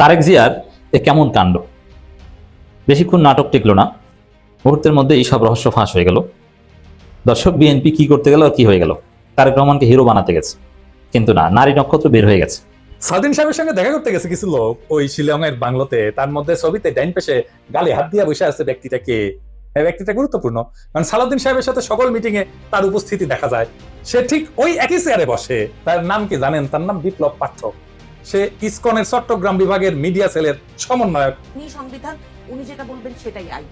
তারেক জিয়ার এ কেমন কাণ্ড! বেশিক্ষণ নাটক টিকলো না, মুহূর্তের মধ্যে এই সব রহস্য ফাঁস হয়ে গেল। দর্শক, বিএনপি কি করতে গেল আর কি হয়ে গেল? তারেক রহমানকে হিরো বানাতে গেছে, কিন্তু না, নারী নক্ষত্র বের হয়ে গেছে। সাদিন সাহেবের সঙ্গে দেখা করতে গেছে কিছু লোক ওই শিলংয়ের বাংলোতে। তার মধ্যে ছবিতে ডাইন পেশে গালে হাত দিয়ে বসে আছে ব্যক্তিটা কে? এই ব্যক্তিটা গুরুত্বপূর্ণ, কারণ সালাউদ্দিন সাহেবের সাথে সকল মিটিং এ তার উপস্থিতি দেখা যায়। সে ঠিক ওই একই চেয়ারে বসে। তার নাম কি জানেন? তার নাম বিপ্লব পাঠক। সে ইসকনের চট্টগ্রাম বিভাগের মিডিয়া সেলের সমন্বয়ক। উনি সংবিধান, উনি যেটা বলবেন সেটাই আইন।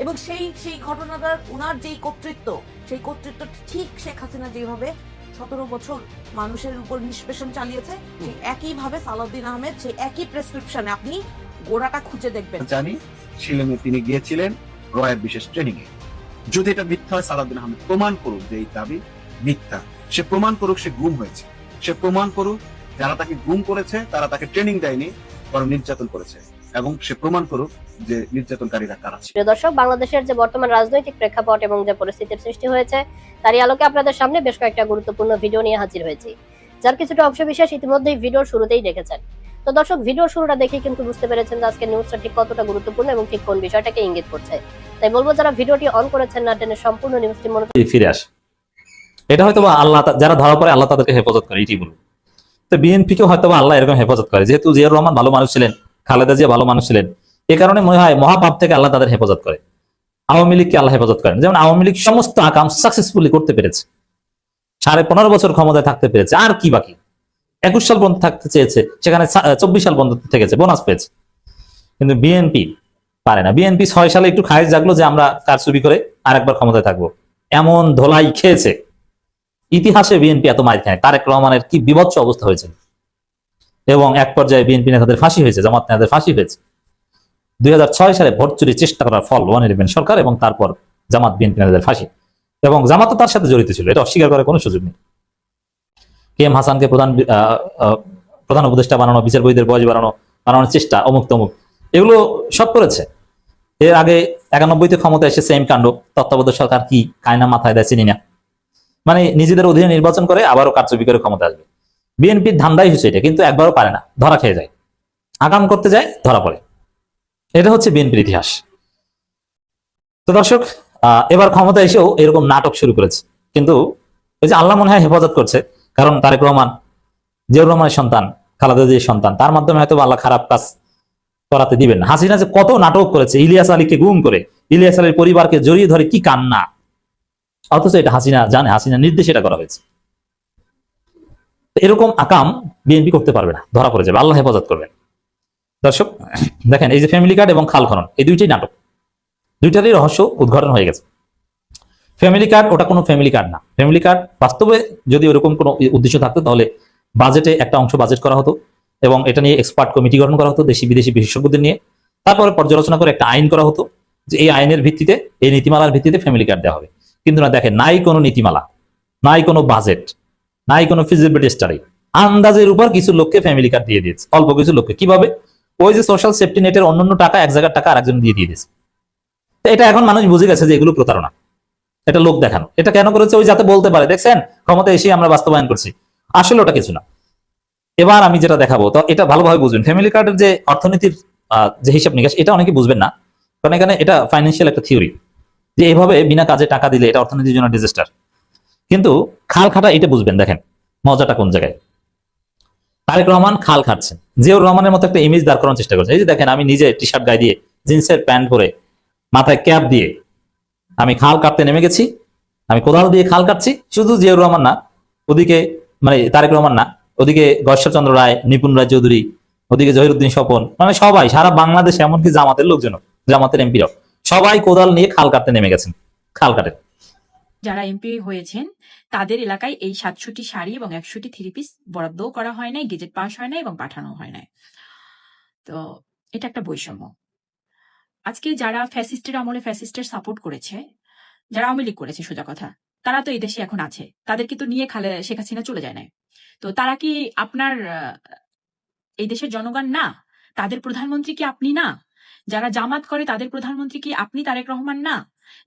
এবং সেই ঘটনাটার উনার যেই কর্তৃত্ব, সেই কর্তৃত্ব ঠিক শেখ হাসিনা যেভাবে 17 বছর মানুষের উপর নিষ্পেষণ চালিয়েছে, সেই একইভাবে সালাউদ্দিন আহমেদ সেই একই প্রেসক্রিপশনে আপনি গোড়াটা খুঁজে দেখবেন। জানি শিলংয়ে তিনি গিয়েছিলেন রয়ের বিশেষ ট্রেনিং এ। যদি এটা মিথ্যা হয়, সালাউদ্দিন আহমেদ প্রমাণ করুক যে এই দাবি মিথ্যা। সে প্রমাণ করুক সে গুম হয়েছে। সে প্রমাণ করুক যারা তাকে গুম করেছে তারা তাকে ট্রেনিং দেয়নি, বরং নির্যাতন করেছে। এবং সে প্রমাণ করুক যে নির্যাতনকারীরা কারা ছিল। প্রিয় দর্শক, বাংলাদেশের যে বর্তমান রাজনৈতিক প্রেক্ষাপট এবং যে পরিস্থিতির সৃষ্টি হয়েছে তারই আলোকে আপনাদের সামনে বেশ কয়েকটা গুরুত্বপূর্ণ ভিডিও নিয়ে হাজির হয়েছি, যার কিছুটা অংশবিশেষ ইতিমধ্যেই ভিডিওর শুরুতেই দেখেছেন। তো দর্শক, ভিডিওর শুরুটা দেখে কিন্তু বুঝতে পেরেছেন যে আজকের নিউজটা ঠিক কতটা গুরুত্বপূর্ণ এবং ঠিক কোন বিষয়টাকে ইঙ্গিত করছে। তাই বলবো, যারা ভিডিওটি অন করেছেন না টেনে সম্পূর্ণ নিউজটি মনোযোগ ফিরে আসে। এটা হয়তো বা আল্লাহ, যারা ধরা পড়ে আল্লাহ তাদেরকে হেফাজত করে, এটি বলবো। তো বিএনপিকেও হয়তো বা আল্লাহ এরকম হেফাজত করে, যেহেতু জিয়াউর রহমান ভালো মানুষ ছিলেন, খালেদা জিয়া ভালো মানুষ ছিলেন, এ কারণে মনে হয় মহাপাপ থেকে আল্লাহ তাদের হেফাজত করে। আওয়ামী লীগকে আল্লাহ হেফাজত করেন, যেমন আওয়ামী লীগ সমস্ত আকাম সাকসেসফুলি করতে পেরেছে, 15.5 বছর ক্ষমতায় থাকতে পেরেছে। আর কি বাকি? 21 সাল পর্যন্ত থাকতে চেয়েছে, সেখানে 24 সাল পর্যন্ত থেকেছে, বোনাস পেয়েছে। কিন্তু বিএনপি পারে না। বিএনপি 6 সালে একটু খায়েশ জাগলো যে আমরা কারচুপি করে আরেকবার ক্ষমতায় থাকবো, এমন ধোলাই খেয়েছে। ইতিহাসে বিএনপি এত মার খায়। তারেক রহমানের কি বিভৎস অবস্থা হয়েছে, এবং এক পর্যায়ে বিএনপি নেতাদের ফাঁসি হয়েছে, জামাত নেতাদের ফাঁসি হয়েছে। 2006 সালে ভোট চুরির চেষ্টা করার ফল 111 সরকার, এবং তারপর জামাত বিএনপি নেতাদের ফাঁসি, এবং জামাত তার সাথে জড়িত ছিল, এটা অস্বীকার করার কোনো সুযোগ নেই। কে এম হাসানকে প্রধান উপদেষ্টা বানানো, বিচারপতিদের বয়স বানানোর চেষ্টা, অমুক তমুক, এগুলো সব করেছে। এর আগে 91-তে ক্ষমতা এসে সেম কাণ্ড। তত্ত্বাবধায়ক সরকার কি কায়না মাথায় দেয় চিনি না, মানে নিজেদের অধীনে নির্বাচন করে আবারও কারচুপি করে ক্ষমতা আসবে। বিএনপির ধান্দাই হচ্ছে এটা, কিন্তু একবারও পারে না, ধরা খেয়ে যায়, আগাম করতে যায়, ধরা পড়ে। এটা হচ্ছে বিএনপির ইতিহাস। তো দর্শক, এবার ক্ষমতা এসেও এরকম নাটক শুরু করেছে, কিন্তু ওই যে আল্লাহ মনে হয় হেফাজত করছে, কারণ তারেক রহমান জিয়াউর রহমানের সন্তান, খালেদা জিয়ার সন্তান, তার মাধ্যমে হয়তো আল্লাহ খারাপ কাজ করাতে দিবেন না। হাসিনা যে কত নাটক করেছে, ইলিয়াস আলীকে গুম করে ইলিয়াস আলীর পরিবারকে জড়িয়ে ধরে, কি কান্না! অথচ এটা হাসিনা জানে, হাসিনা নির্দেশে এটা করা হয়েছে। এরকম আকাম বিএনপি করতে পারবে না, ধরা পড়ে যাবে, আল্লাহ হেফাজত করবেন। দর্শক দেখেন, এই যে ফ্যামিলি কার্ড এবং খাল খনন, এই দুইটাই নাটক, দুইটারই রহস্য উদ্ঘাটন হয়ে গেছে। ফ্যামিলি কার্ড ওটা কোনো ফ্যামিলি কার্ড না। ফ্যামিলি কার্ড বাস্তবে যদি ওরকম কোনো উদ্দেশ্য থাকতো, তাহলে বাজেটে একটা অংশ বাজেট করা হতো, এবং এটা নিয়ে এক্সপার্ট কমিটি গঠন করা হতো দেশি বিদেশি বিশেষজ্ঞদের নিয়ে, তারপরে পর্যালোচনা করে একটা আইন করা হতো, যে এই আইনের ভিত্তিতে, এই নীতিমালার ভিত্তিতে ফ্যামিলি কার্ড দেওয়া হবে। কিন্তু না, দেখেন, নাই কোনো নীতিমালা, নাই কোনো বাজেট, নাই কোনো ফিজিবিলিটি স্টাডি, আন্দাজের উপর কিছু লোককে ফ্যামিলি কার্ড দিয়ে দিয়েছে, অল্প কিছু লোককে। কিভাবে? ওই যে সোশ্যাল সেফটি নেটের অন্যান্য টাকা, এক জায়গার টাকা আরেকজন দিয়ে দিয়েছে। এটা এখন মানুষ বুঝে গেছে যে এগুলো প্রতারণা, এটা লোক দেখানো। এটা কেন করেছে? ওই যাতে বলতে পারে, দেখছেন ক্ষমতা এসে আমরা বাস্তবায়ন করছি। আসলে ওটা কিছু না। এবার আমি যেটা দেখাবো, তো এটা ভালোভাবে বুঝবেন। ফ্যামিলি কার্ডের যে অর্থনীতির যে হিসাব নিকাশ, এটা অনেকে বুঝবেন না, কারণ এখানে এটা ফাইন্যান্সিয়াল একটা থিওরি, যে এইভাবে বিনা কাজে টাকা দিলে এটা অর্থনীতির জন্য ডিজাস্টার। কিন্তু খাল খাটা এটা বুঝবেন। দেখেন মজাটা কোন জায়গায়। তারেক রহমান খাল খাটছেন, জিয়াউর রহমানের মতো একটা ইমেজ দাঁড় করানোর চেষ্টা করছেন। এই যে দেখেন, আমি নিজে টি শার্ট গায়ে দিয়ে, জিন্সের প্যান্ট পরে, মাথায় ক্যাপ দিয়ে আমি খাল কাটতে নেমে গেছি, আমি কোদাল দিয়ে খাল কাটছি। শুধু জিয়াউর রহমান না, ওদিকে মানে তারেক রহমান না, ওদিকে গয়েশ্বরচন্দ্র রায়, নিপুণ রায় চৌধুরী, ওদিকে জহিরুদ্দিন স্বপন, মানে সবাই, সারা বাংলাদেশ, এমনকি জামাতের লোকজন, জামাতের এমপিরাও সবাই কোদাল নিয়ে খাল কাটতে নেমে গেছেন, খাল কাটে। যারা এমপি হয়েছেন তাদের এলাকায় এই 700টি শাড়ি এবং 100টি থ্রি পিস বরাদ্দও করা হয় নাই, গেজেট পাস হয় নাই এবং পাঠানো হয় নাই। তো এটা একটা বৈষম্য। আজকে যারা ফ্যাসিস্টের আমলে ফ্যাসিস্টের সাপোর্ট করেছে, যারা আওয়ামী লীগ করেছে, সোজা কথা, তারা তো এই দেশে এখন আছে, তাদেরকে তো নিয়ে শেখ হাসিনা চলে যায় নাই। তো তারা কি আপনার এই দেশের জনগণ না? তাদের প্রধানমন্ত্রী কি আপনি না? যারা জামাত করে তাদের প্রধানমন্ত্রী কি আপনি তারেক রহমান না?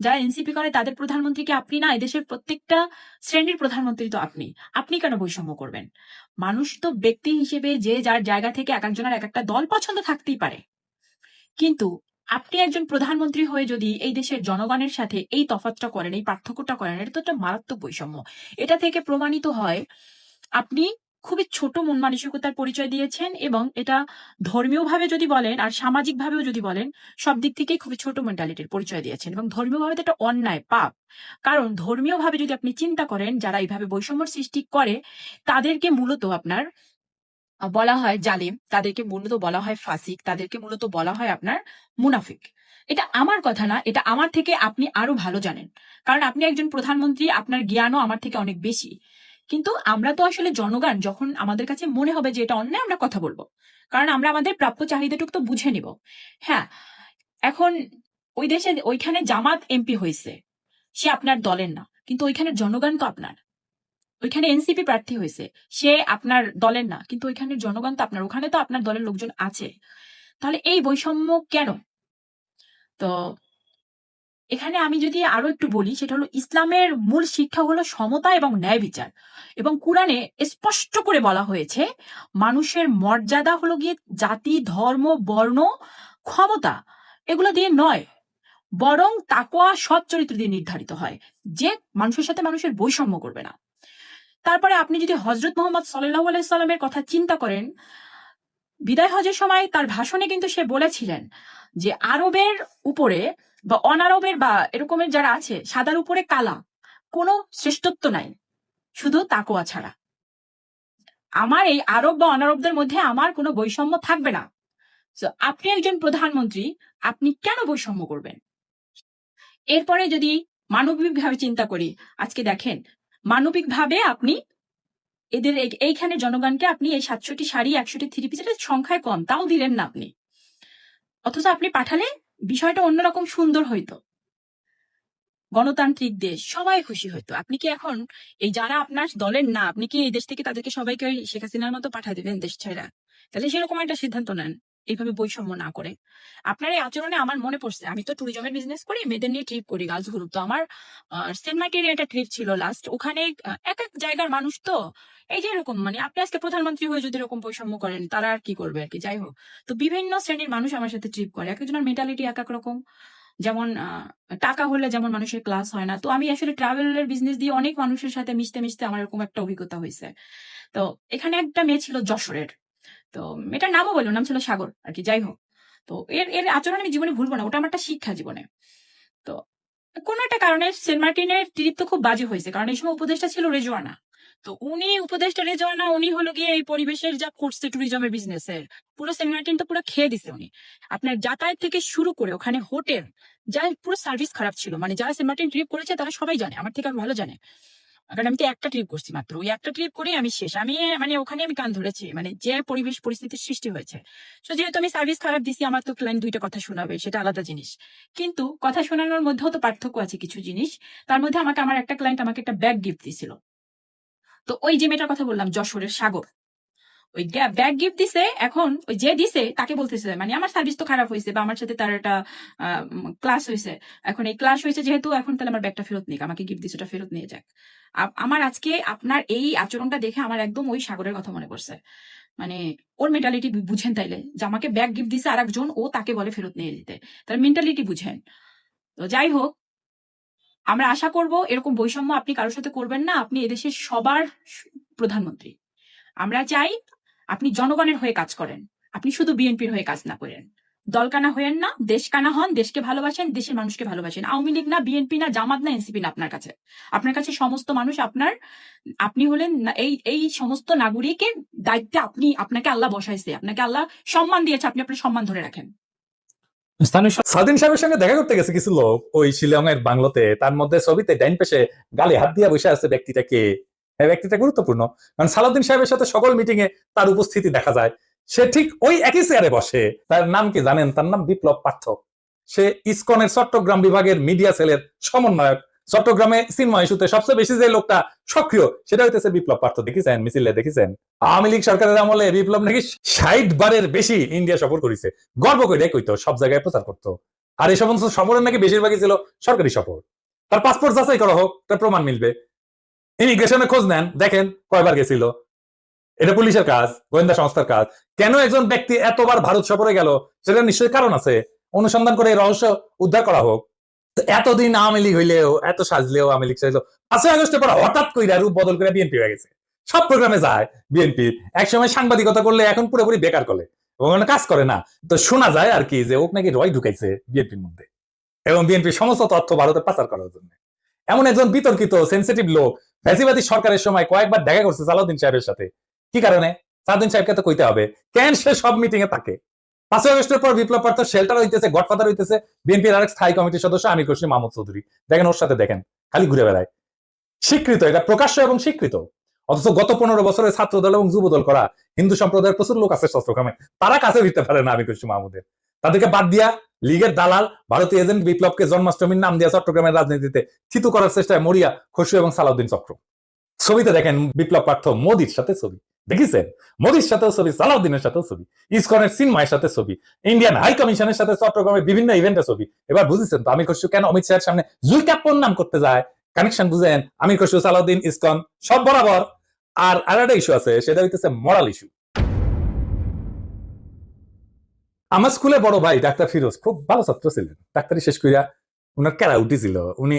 যারা এনসিপি করে তাদের প্রধানমন্ত্রী কি আপনি না? এদেশের প্রত্যেকটা শ্রেণীর প্রধানমন্ত্রী তো আপনি। আপনি কেন বৈষম্য করবেন? মানুষ তো ব্যক্তি হিসেবে যে যার জায়গা থেকে এক একজনের এক একটা দল পছন্দ থাকতেই পারে, কিন্তু আপনি একজন প্রধানমন্ত্রী হয়ে যদি এই দেশের জনগণের সাথে এই তফাৎটা করেন, এই পার্থক্যটা করেন, এটা তো একটা মারাত্মক বৈষম্য। এটা থেকে প্রমাণিত হয় আপনি খুবই ছোট মন মানসিকতার পরিচয় দিয়েছেন, এবং এটা ধর্মীয়ভাবে যদি বলেন আর সামাজিকভাবেও যদি বলেন, সব দিক থেকেই খুবই ছোট মেন্টালিটির পরিচয় দিয়েছেন। এবং ধর্মীয়ভাবে তো একটা অন্যায়, পাপ। কারণ ধর্মীয়ভাবে যদি আপনি চিন্তা করেন, যারা এইভাবে বৈষম্যর সৃষ্টি করে তাদেরকে মূলত আপনার বলা হয় জালিম, তাদেরকে মূলত বলা হয় ফাসিক, তাদেরকে মূলত বলা হয় আপনার মুনাফিক। এটা আমার কথা না, এটা আমার থেকে আপনি আরো ভালো জানেন, কারণ আপনি একজন প্রধানমন্ত্রী, আপনার জ্ঞানও আমার থেকে অনেক বেশি। কিন্তু আমরা তো আসলে জনগণ, যখন আমাদের কাছে মনে হবে যে এটা অন্যায়, আমরা কথা বলবো, কারণ আমরা আমাদের প্রাপ্য চাহিদাটুকু তো বুঝে নিব। হ্যাঁ, এখন ওই দেশে ওইখানে জামাত এমপি হয়েছে, সে আপনার দলের না, কিন্তু ওইখানে জনগণ তো আপনার। ওইখানে এনসিপি প্রার্থী হয়েছে, সে আপনার দলের না, কিন্তু ওইখানের জনগণ তো আপনার, ওখানে তো আপনার দলের লোকজন আছে। তাহলে এই বৈষম্য কেন? তো এখানে আমি যদি আরো একটু বলি, সেটা হলো ইসলামের মূল শিক্ষা হলো সমতা এবং ন্যায় বিচার। এবং কোরআনে স্পষ্ট করে বলা হয়েছে মানুষের মর্যাদা হলো গিয়ে জাতি, ধর্ম, বর্ণ, ক্ষমতা এগুলো দিয়ে নয়, বরং তাকওয়া, সৎ চরিত্র দিয়ে নির্ধারিত হয়, যে মানুষের সাথে মানুষের বৈষম্য করবে না। তারপরে আপনি যদি হজরত মোহাম্মদ সাল্লাল্লাহু আলাইহি সাল্লামের কথা চিন্তা করেন, বিদায় হজের সময় তার ভাষণে কিন্তু সে বলেছিলেন যে আরবের উপরে বা অনারবের বা এরকমের যারা আছে, সাদার উপরে কালা, কোনো শ্রেষ্ঠত্ব নাই, শুধু তাকওয়া ছাড়া। আমার এই আরব বা অনারবদের মধ্যে আমার কোনো বৈষম্য থাকবে না। তো আপনি একজন প্রধানমন্ত্রী, আপনি কেন বৈষম্য করবেন? এরপরে যদি মানবিকভাবে চিন্তা করি, আজকে দেখেন মানবিকভাবে আপনি এদের এইখানে জনগণকে আপনি এই 700টি শাড়ি, 100টি থ্রি পিস, এটা সংখ্যায় কম, তাও দিলেন না আপনি। অথচ আপনি পাঠালে বিষয়টা অন্যরকম সুন্দর হইতো, গণতান্ত্রিক দেশ, সবাই খুশি হইতো। আপনি কি এখন এই যারা আপনার দলের না, আপনি কি এই দেশ থেকে তাদেরকে সবাইকে ওই শেখ হাসিনার মতো পাঠাই দেবেন দেশ ছেড়া? তাহলে সেরকম একটা সিদ্ধান্ত নেন, এইভাবে বৈষম্য না করে। আপনার এই আচরণে আমার মনে পড়ছে, আমি তো ট্যুরিজমের বিজনেস করি, মেয়েদের নিয়ে ট্রিপ করি, গার্লস গ্রুপ। তো আমার সেন্ট মার্টিনের একটা ট্রিপ ছিল লাস্ট। ওখানে এক এক জায়গার মানুষ তো এই যে এরকম, মানে আপনি আজকে প্রধানমন্ত্রী হয়ে যদি এরকম বৈষম্য করেন, তারা আর কি করবে আর কি। যাই হোক, তো বিভিন্ন শ্রেণীর মানুষ আমার সাথে ট্রিপ করে, এক একজনের মেন্টালিটি এক এক রকম। যেমন টাকা হলে যেমন মানুষের ক্লাস হয় না, তো আমি আসলে ট্রাভেলের বিজনেস দিয়ে অনেক মানুষের সাথে মিশতে মিশতে আমার এরকম একটা অভিজ্ঞতা হয়েছে। তো এখানে একটা মেয়ে ছিল যশোরের, তো মেয়েটার নামও বললো, নাম ছিল সাগর আর কি। যাই হোক, তো এর এর আচরণ আমি জীবনে ভুলবো না, ওটা আমার একটা শিক্ষা জীবনে। তো কোনো একটা কারণে সেন্ট মার্টিনের ট্রিপ তো খুব বাজে হয়েছে, কারণ এই সময় উপদেষ্টা ছিল রেজওয়ানা। তো উনি উপদেষ্টা রেজওয়ানা, উনি হলো গিয়ে এই পরিবেশের যা করছে ট্যুরিজমের বিজনেসের, পুরো সেন্ট মার্টিন তো পুরো খেয়ে দিছে উনি। আপনার যাতায়াত থেকে শুরু করে ওখানে হোটেল, যা পুরো সার্ভিস খারাপ ছিল। মানে যারা সেন্ট মার্টিন ট্রিপ করেছে তারা সবাই জানে, আমার থেকে আর ভালো জানে, কারণ আমি তো একটা ট্রিপ করছি মাত্র। ওই একটা ট্রিপ করে আমি শেষ, আমি মানে ওখানে আমি কান ধরেছি, মানে যে পরিবেশ পরিস্থিতির সৃষ্টি হয়েছে। তো যেহেতু আমি সার্ভিস খারাপ দিছি, আমার তো ক্লায়েন্ট দুইটা কথা শোনাবে, সেটা আলাদা জিনিস। কিন্তু কথা শোনানোর মধ্যেও তো পার্থক্য আছে কিছু জিনিস। তার মধ্যে আমাকে আমার একটা ক্লায়েন্ট আমাকে একটা ব্যাগ গিফট দিছিল। তো ওই যে মেয়েটার কথা বললাম যশোরের সাগর, ওই ব্যাগ গিফট দিছে। এখন ওই যে দিছে তাকে বলতেছে, মানে আমার সার্ভিস তো খারাপ হয়েছে বা আমার সাথে তার একটা ক্লাস হয়েছে, এখন এই ক্লাস হয়েছে যেহেতু, এখন তাহলে আমার ব্যাগটা ফেরত নিক, আমাকে গিফট দিছে ওটা ফেরত নিয়ে যাক। আমার আজকে আপনার এই আচরণটা দেখে আমার একদম ওই সাগরের কথা মনে পড়ছে। মানে ওর মেন্টালিটি বুঝেন তাইলে, যে আমাকে ব্যাগ গিফট দিছে আর একজন, ও তাকে বলে ফেরত নিয়ে দিতে, তার মেন্টালিটি বুঝেন। তো যাই হোক, আমরা আশা করব এরকম বৈষম্য আপনি কারোর সাথে করবেন না। আপনি এদেশের সবার প্রধানমন্ত্রী, আমরা চাই আপনি জনগণের হয়ে কাজ করেন, আপনি শুধু বিএনপির হয়ে কাজ না করেন। দলকানা হয়েন না, দেশকানা হন, দেশকে ভালোবাসেন, দেশের মানুষকে ভালোবাসেন। আওয়ামী লীগ না, বিএনপি না, জামাত না, এনসিপি না, আপনার কাছে সমস্ত মানুষ আপনার। আপনি হলেন এই সমস্ত নাগরিকের দায়িত্বে আপনাকে আল্লাহ বসাইছে, আপনাকে আল্লাহ সম্মান দিয়েছে, আপনি আপনার সম্মান ধরে রাখেন। স্থানীয় সাদিন সাহেবের সঙ্গে দেখা করতে গেছে কিছু লোক ওই শিলং এর বাংলোতে, তার মধ্যে ছবিতে ডাইন পেশে গালে হাত দিয়ে বসে আছে ব্যক্তিটাকে। ব্যক্তিটা গুরুত্বপূর্ণ, কারণ সালাউদ্দিন সাহেবের সাথে সকল মিটিং এ তার উপস্থিতি দেখা যায়। সে ঠিক ওই একই চেয়ারে বসে। তার নাম কি জানেন? তার নাম বিপ্লব পাঠক। সে ইসকনের চট্টগ্রাম বিভাগের মিডিয়া সেলের সমন্বয়ক। চট্টগ্রামে চিন্ময় ইস্যুতে সবচেয়ে বেশি যে লোকটা সক্রিয়, সেটা হইতেছে বিপ্লব পাঠক। দেখেছেন মিছিলে? দেখেছেন আওয়ামী লীগ সরকারের আমলে বিপ্লব নাকি 60 বারের বেশি ইন্ডিয়া সফর করেছে, গর্ব করে কইতো, সব জায়গায় প্রচার করতো। আর এই সমস্ত সফরের নাকি বেশিরভাগই ছিল সরকারি সফর। তার পাসপোর্ট যাচাই করা হোক, তার প্রমাণ মিলবে। ইমিগ্রেশনে খোঁজ নেন, দেখেন কয়বার গেছিল। এটা পুলিশের কাজ, গোয়েন্দা সংস্থার কাজ। কেন একজন ব্যক্তি এতবার ভারত সফরে গেল, সেটা নিশ্চয়ই কারণ আছে। অনুসন্ধান করে এই রহস্য উদ্ধার করা হোক। তো এতদিন আওয়ামী লীগ হইলেও, এত সাজলেও আওয়ামী লীগ সাজলেও 5ই আগস্টের পর হঠাৎ কইরা রূপ বদল করে বিএনপি হয়ে গেছে। সব প্রোগ্রামে যায় বিএনপি। একসময় সাংবাদিকতা করলে এখন পুরোপুরি বেকার করে এবং কাজ করে না। তো শোনা যায় আর কি যে ওক নাকি রয় ঢুকাইছে বিএনপির মধ্যে এবং বিএনপির সমস্ত তথ্য ভারতে পাচার করার জন্য। এমন একজন বিতর্কিত সেন্সিটিভ লোক ফ্যাসিবাদী সরকারের সময় কয়েকবার দেখা করছে সালাউদ্দিন সাহেবের সাথে। কি কারণে? সালাউদ্দিন সাহেবকে তো কইতে হবে কেন সে সব মিটিং এ থাকে। 5ই আগস্টের পর বিপ্লব প্রার্থ শেল্টার হইতেছে, গডফাদার হইতেছে বিএনপির আরেক স্থায়ী কমিটির সদস্য আমির খসরু মাহমুদ চৌধুরী। দেখেন ওর সাথে দেখেন খালি ঘুরে বেড়ায়। স্বীকৃত, এটা প্রকাশ্য এবং স্বীকৃত। অথচ গত 15 বছরের ছাত্র দল এবং যুব দল করা হিন্দু সম্প্রদায়ের প্রচুর লোক আছে শস্ত্রকামে, তারা কাছে দিতে পারে না আমির খসরু মাহমুদের। তাদেরকে বাদ দিয়া লীগের দালাল ভারতীয় এজেন্ট বিপ্লবকে জন্মাষ্টমীর নাম দিয়া চট্টগ্রামের রাজনীতিতে থিতু করার চেষ্টায় মরিয়া খসরু এবং সালাউদ্দিন চক্র। ছবিতে দেখেন বিপ্লব পার্থ মোদির সাথে ছবি, দেখেছেন? মোদির সাথেও ছবি, সালাউদ্দিনের সাথেও ছবি, ইসকনের চিন্ময়ের সাথে ছবি, ইন্ডিয়ান হাই কমিশনের সাথে চট্টগ্রামের বিভিন্ন ইভেন্টে ছবি। এবার বুঝেছেন তো আমির খসরু কেন অমিত শাহের সামনে জুইকাপ্পর নাম করতে যায়? কানেকশন বুঝেন? আমির খসরু, সালাউদ্দিন, ইসকন সব বরাবর। আর একটা ইস্যু আছে, সেটা হইতেছে মরাল ইস্যু। আমার স্কুলে বড় ভাই ডাক্তার ফিরোজ খুব ভালো ছাত্র ছিলেন। ডাক্তারি শেষ করিয়া উনার ক্যারা উঠেছিল, উনি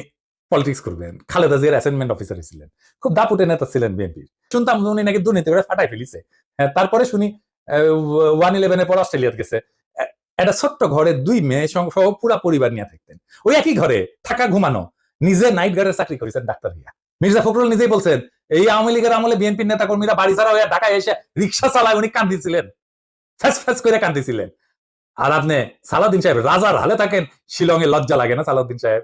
পলিটিক্স করবেন। খালেদা জিয়ার অ্যাসাইনমেন্ট অফিসার ছিলেন, খুব দাপুটে নেতা ছিলেন বিএনপির। শুনতাম উনি নাকি দুর্নীতি করে ফাটাই ফেলিছে। তারপরে শুনি 111 পর অস্ট্রেলিয়াত গেছে। একটা ছোট্ট ঘরে 2 মেয়ে সহ পুরা পরিবার নিয়ে থাকতেন। ওই একই ঘরে থাকা, ঘুমানো। নিজে নাইট গার্ডের চাকরি করেছেন ডাক্তার হইয়া। মির্জা ফখরুল নিজেই বলছেন এই আওয়ামী লীগের আমলে বিএনপির নেতা কর্মীরা বাড়ি ছাড়া হইয়া ঢাকায় এসে রিক্সা চালায়, উনি কান্দিছিলেন, ফ্যাস ফ্যাস করে কান্দিছিলেন। আর আপনি সালাউদ্দিন সাহেব রাজার হালে থাকেন, শিলংয়ে লজ্জা লাগে না সালাউদ্দিন সাহেব?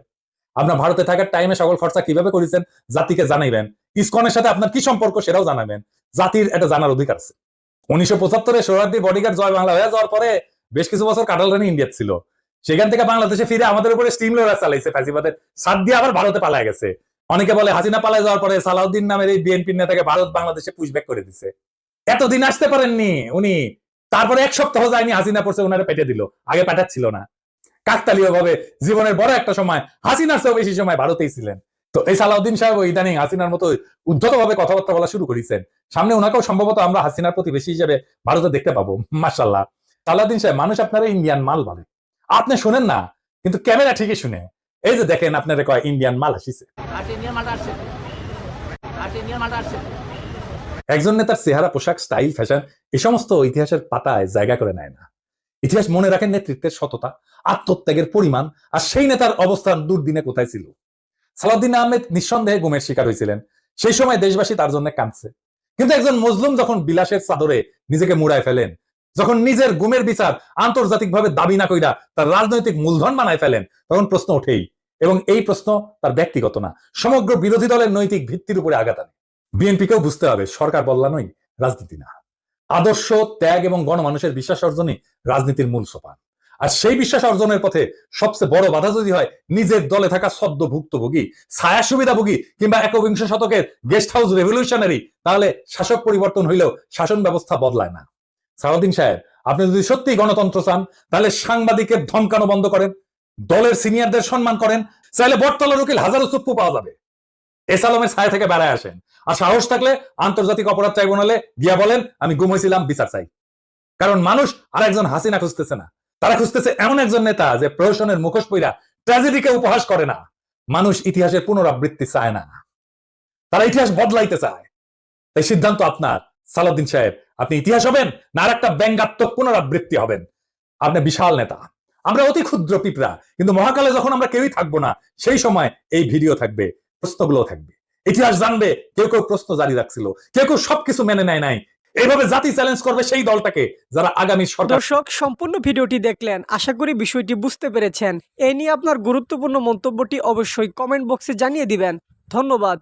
আপনার ভারতে থাকার টাইমে সকল খরচা কিভাবে করেছেন জাতিকে জানাইবেন। ইসকনের সাথে আপনার কি সম্পর্ক সেটাও জানাবেন। জাতির এটা জানার অধিকার আছে। 1975-এ সোহরাওয়ার্দী বডিগার্ড জয় বাংলা হয়ে যাওয়ার পরে বেশ কিছু বছর কাটাল রানী ইন্ডিয়া ছিল। সেখান থেকে বাংলাদেশে ফিরে আমাদের উপরে স্টিম লোয়ার চালাইছে ফ্যাসিবাদের সাথ দিয়ে, আবার ভারতে পালায় গেছে। অনেকে বলে হাসিনা পালায় যাওয়ার পরে সালাউদ্দিন নামের এই বিএনপির নেতাকে ভারত বাংলাদেশে পুশব্যাক করে দিছে। এতদিন আসতে পারেননি উনি, তারপরে 1 সপ্তাহ যায়নি হাসিনা পড়ছে ওনারে পেটে দিল, আগে পাঠাচ্ছিল না। কাকতালীয় ভাবে জীবনের বড় একটা সময় হাসিনার চেয়েও বেশি সময় ভারতেই ছিলেন। তো এই সালাউদ্দিন সাহেব ইদানিং হাসিনার মতো উদ্ধত ভাবে কথাবার্তা বলা শুরু করেছেন। সামনে ওনাকেও সম্ভবত আমরা হাসিনার প্রতিবেশী হিসেবে ভারতে দেখতে পাবো, মাশাআল্লাহ। সালাউদ্দিন সাহেব, মানুষ আপনারা ইন্ডিয়ান মাল বলে, আপনি শুনেন না, কিন্তু ক্যামেরা ঠিকই শুনে। এই যে দেখেন আপনারা কয় ইন্ডিয়ান মাল আসিছে। একজন নেতার চেহারা, পোশাক, স্টাইল, ফ্যাশন এই সমস্ত ইতিহাসের পাতায় জায়গা করে নেয় না। ইতিহাস মনে রাখেন নেতৃত্বের সততা, আত্মত্যাগের পরিমাণ, আর সেই নেতার অবস্থান দুর্দিনে কোথায় ছিল। সালাউদ্দিন আহমেদ নিঃসন্দেহে গুমের শিকার হয়েছিলেন। সেই সময় দেশবাসী তার জন্য কাঁদছে। কিন্তু একজন মজলুম যখন বিলাসের চাদরে নিজেকে মুড়ায় ফেলেন, যখন নিজের গুমের বিচার আন্তর্জাতিকভাবে দাবি না কইরা তার রাজনৈতিক মূলধন বানায় ফেলেন, তখন প্রশ্ন ওঠেই। এবং এই প্রশ্ন তার ব্যক্তিগত না, সমগ্র বিরোধী দলের নৈতিক ভিত্তির উপরে আঘাত আনে। বিএনপিকেও বুঝতে হবে সরকার বদলানোই রাজনীতি না, আদর্শ, ত্যাগ এবং গণমানুষের বিশ্বাস অর্জনই রাজনীতির মূল সোপান। আর সেই বিশ্বাস অর্জনের পথে সবচেয়ে বড় বাধা যদি হয় নিজের দলে থাকা সদ্য ভুক্তভোগী, ছায়া সুবিধাভোগী কিংবা 21 শতকের গেস্ট হাউস রেভলিউশনারি, তাহলে শাসক পরিবর্তন হইলেও শাসন ব্যবস্থা বদলায় না। সালাউদ্দিন সাহেব, আপনি যদি সত্যি গণতন্ত্র চান, তাহলে সাংবাদিকের ধমকানো বন্ধ করেন, দলের সিনিয়রদের সম্মান করেন। চাইলে বটতলার উকিল হাজারো চুপ্পু পাওয়া যাবে, এসালমের ছায়া থেকে বেড়ায় আসেন। আর সাহস থাকলে আন্তর্জাতিক অপরাধ ট্রাইব্যুনালে গিয়া বলেন আমি গুম হয়েছিলাম, বিচার চাই। কারণ মানুষ আর একজন হাসিনা খুঁজতেছে না, তারা খুঁজতেছে এমন একজন নেতা যে প্রহসনের মুখোশ পইরা ট্র্যাজেডিকে উপহাস করে না। মানুষ ইতিহাসের পুনরাবৃত্তি চায় না, তারা ইতিহাস বদলাইতে চায়। তাই সিদ্ধান্ত আপনার সালাউদ্দিন সাহেব, আপনি ইতিহাস হবেন না আর একটা ব্যঙ্গাত্মক পুনরাবৃত্তি হবেন? আপনি বিশাল নেতা, আমরা অতি ক্ষুদ্র পিঁপড়া, কিন্তু মহাকালে যখন আমরা কেউই থাকবো না, সেই সময় এই ভিডিও থাকবে, প্রশ্নগুলো থাকবে। ইতিহাস জানবে কেউ কেউ প্রশ্ন জারি রাখছিল, কেউ কেউ সবকিছু মেনে নেয় নাই। এইভাবে জাতি চ্যালেঞ্জ করবে সেই দলটাকে যারা আগামী সরকার। দর্শক, সম্পূর্ণ ভিডিওটি দেখলেন, আশা করি বিষয়টি বুঝতে পেরেছেন। এ নিয়ে আপনার গুরুত্বপূর্ণ মন্তব্যটি অবশ্যই কমেন্ট বক্সে জানিয়ে দিবেন। ধন্যবাদ।